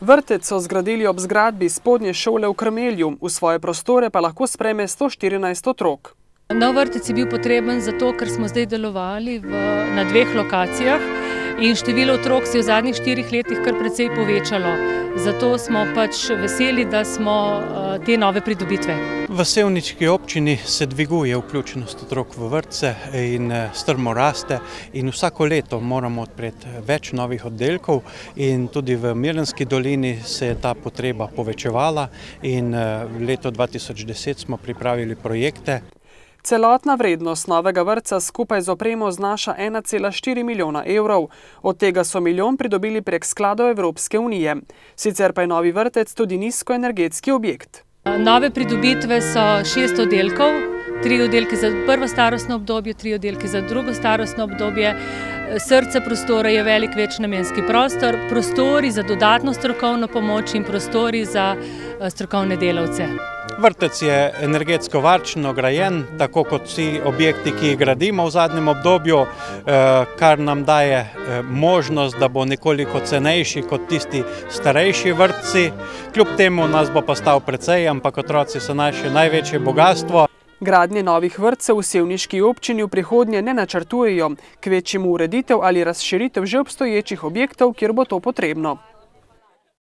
Vrtec so zgradili ob zgradbi spodnje šole v Krmelju, v svoje prostore pa lahko sprejme 114 otrok. Nov vrtec je bil potreben zato, ker smo zdaj delovali na dveh lokacijah in število otrok se je v zadnjih 4 letih kar precej povečalo. Zato smo pač veseli, da smo te nove pridobitve. V sevniški občini se dviguje vključenost otrok v vrtce in strmo raste in vsako leto moramo odpreti več novih oddelkov in tudi v Mirnski dolini se je ta potreba povečevala in v letu 2010 smo pripravili projekte. Celotna vrednost novega vrtca skupaj z opremo znaša 1,4 milijona evrov, od tega so milijon pridobili prek skladov Evropske unije. Sicer pa je novi vrtec tudi nizkoenergetski objekt. Nove pridobitve so 6 oddelkov, 3 oddelki za prvo starostno obdobje, 3 oddelki za drugo starostno obdobje. Srce prostora je velik večnamenski prostor, prostori za dodatno strokovno pomoč in prostori za strokovne delavce. Vrtec je energetsko varčno grajen, tako kot vsi objekti, ki jih gradimo v zadnjem obdobju, kar nam daje možnost, da bo nekoliko cenejši kot tisti starejši vrtci. Kljub temu nas bo pa stal precej, ampak otroci so naše največje bogastvo. Gradnje novih vrtcev v sevniški občini v prihodnje ne načrtujejo, kvečjemu ureditev ali razširitev že obstoječih objektov, kjer bo to potrebno.